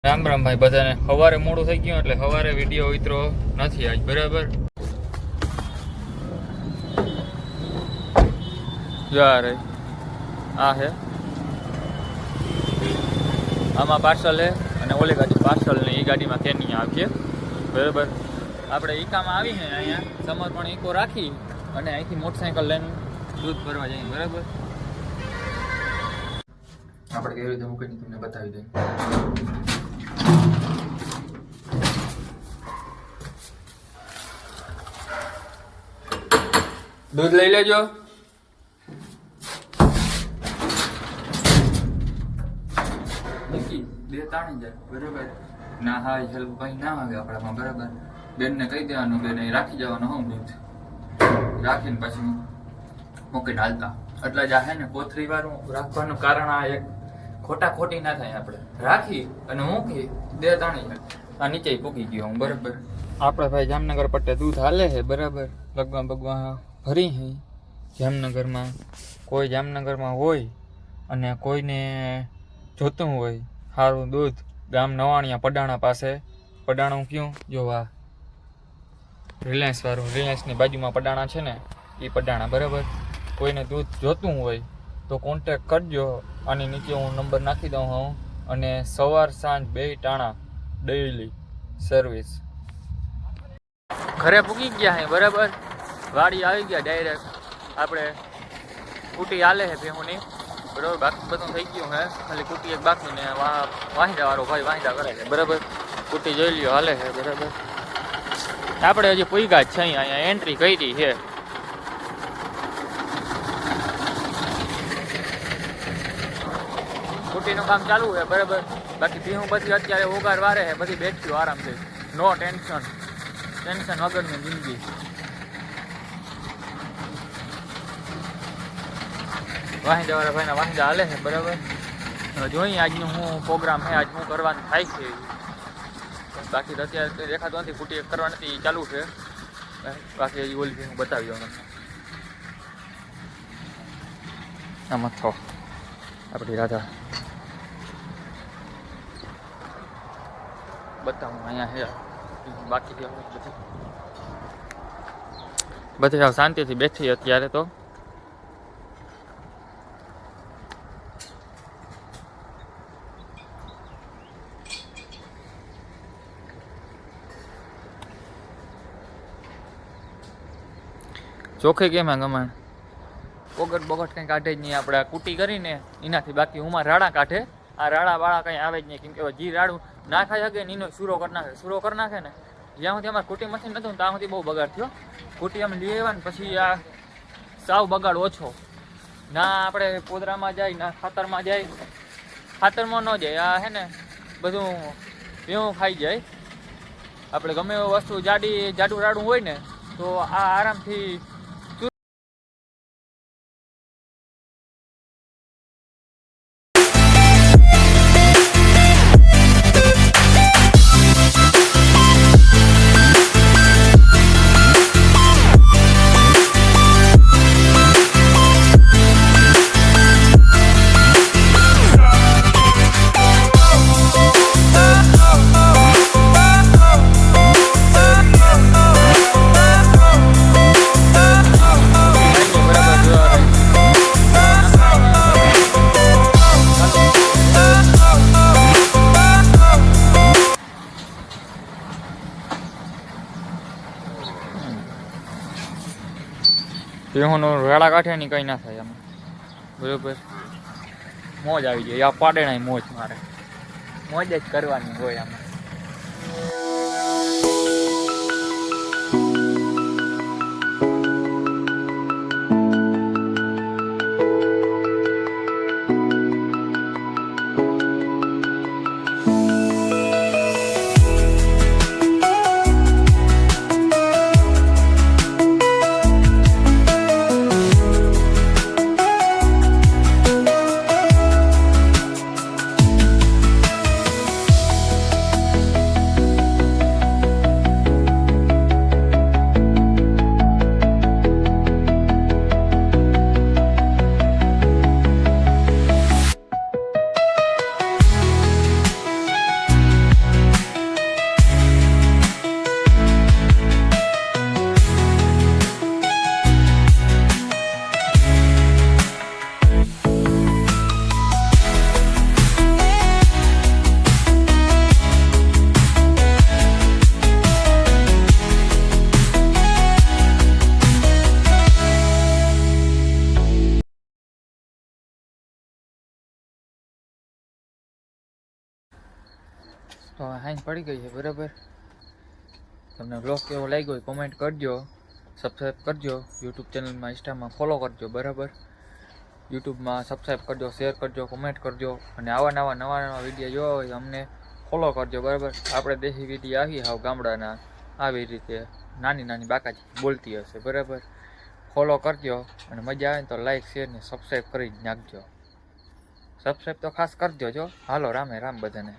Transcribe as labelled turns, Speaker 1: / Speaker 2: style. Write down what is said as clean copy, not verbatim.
Speaker 1: રામ રામ ભાઈ બધાને. સવારે મોડું થઈ ગયું એટલે સવારે વિડીયો ઉતરો નથી આજ. બરાબર યાર આ હે આમાં પાર્સલ હે અને ઓલી ગાડી પાર્સલ ને એ ગાડીમાં કેની આવીએ. બરાબર આપણે ઈકામાં આવી હે અહીંયા સમર્પણ ઈકો રાખી અને અહીંથી મોટરસાઇકલ લઈને દૂધ ભરવા જઈએ. બરાબર આપણે કેવી રીતે મૂકીને તમને બતાવી દઈએ. દૂધ લઈ લેજો. બે તાણી જાય. બરાબર ના હા હેલ્પ ભાઈ ના આવે આપણામાં. બરાબર બેનને કહી દેવાનું બેન અહીં રાખી જવાનું. હું દૂધ રાખીને પછી મૂકીને હાલતા. એટલે જ આ હે ને કોથળી વાળું રાખવાનું કારણ આ એક ખોટી ના થાય. આપણે રાખી અને મૂકી બે તાણી જાય. આ નીચે પૂકી ગયો હું. બરાબર આપણે ભાઈ જામનગર પટ્ટે દૂધ હાલે છે. બરાબર લગવા બગવા ભરી હે જામનગરમાં. કોઈ જામનગરમાં હોય અને કોઈને જોતું હોય સારું દૂધ ગામ નવાણિયા પડાણા પાસે. પડાણું ક્યું જોવા રિલાયન્સ વાળું, રિલાયન્સની બાજુમાં પડાણા છે ને એ પડાણા. બરાબર કોઈને દૂધ જોતું હોય તો કોન્ટેક કરજો. આની નીચે હું નંબર નાખી દઉં હું. અને સવાર સાંજ 2 ટાણા ડેઈલી સર્વિસ. ઘરે પૂકી ગયા હે. બરાબર વાડી આવી ગયા ડાયરેક્ટ. આપણે કુટી હાલે છે ભેહુની. બરાબર બાકી બધું થઈ ગયું હે. ખાલી કુટી એક બાકી ને વાહિદા વાળો ભાઈ વાહિદા કરે છે. બરાબર કુટી જોઈ લ્યો હાલે છે. બરાબર આપણે હજી પૂગા જ છે. અહીંયા એન્ટ્રી કરી છે. કુટીનું કામ ચાલુ છે. બરાબર બાકી ભીહું બધી અત્યારે ઓગાર વારે છે. બધી બેઠ્યું આરામથી. નો ટેન્શન વગરની જિંદગી. વાહિદા વાળા ભાઈના વાહિદા હાલે છે. બરાબર જોઈએ આજનું હું પ્રોગ્રામ છે. આજ હું કરવાનું થાય છે. બાકી અત્યારે દેખાતું નથી. કુટી એક કરવા નથી ચાલુ છે. બાકી હજી ઓલી હું બતાવી દઉં. આમાં થો આપણી રાધા બતાવું અહીંયા છે. બાકી બધી શાંતિથી બેઠી અત્યારે તો. ચોખ્ખે કેમ હે ગમણ પોગટ બોગટ કંઈ કાઢે જ નહીં. આપણે આ કુટી કરીને એનાથી બાકી હુંમાં રાડા કાઢે. આ રાડા વાળા કંઈ આવે જ નહીં. કેમ કે જી રાડું ના ખાઈ શકે ને એનો શૂરો કરી નાખે. શૂરો કરી નાખે ને જ્યાં સુધી અમારે કુટી મશીન નતું ત્યાં સુધી બહુ બગાડ થયો. કુટી અમે લઈ આવ્યા ને પછી આ સાવ બગાડ ઓછો. ના આપણે પોદરામાં જાય ના ખાતરમાં જાય. ખાતરમાં ન જાય. આ હે ને બધું ભેવું ખાઈ જાય. આપણે ગમે એવું વસ્તુ જાડું રાડું હોય ને તો આ આરામથી ભેહુંનું રાડા કાઢે ની કંઈ ના થાય આમાં. બરાબર મોજ આવી જાય. આ પાડે ના મોજ. મારે મોજ જ કરવાની હોય આમાં. તો હાઈન પડી ગઈ છે બરાબર. તમને બ્લોગ કેવો લાગ્યો હોય કોમેન્ટ કરજો, સબસ્ક્રાઈબ કરજો, યુટ્યુબ ચેનલમાં ઇન્સ્ટામાં ફોલો કરજો બરાબર. યુટ્યુબમાં સબસ્ક્રાઈબ કરજો, શેર કરજો, કોમેન્ટ કરજો અને આવા નવા વિડીયો જોવા હોય તો અમને ફોલો કરજો બરાબર. આપણે દેશી વિડીયો આવી હાવ ગામડાના આવી રીતે નાની બાકાજી બોલતી હશે બરાબર. ફોલો કરજો અને મજા આવે ને તો લાઈક શેર ને સબસ્ક્રાઈબ કરી જ નાખજો. સબસ્ક્રાઈબ તો ખાસ કરજો જો. હાલો રામે રામ બધાને.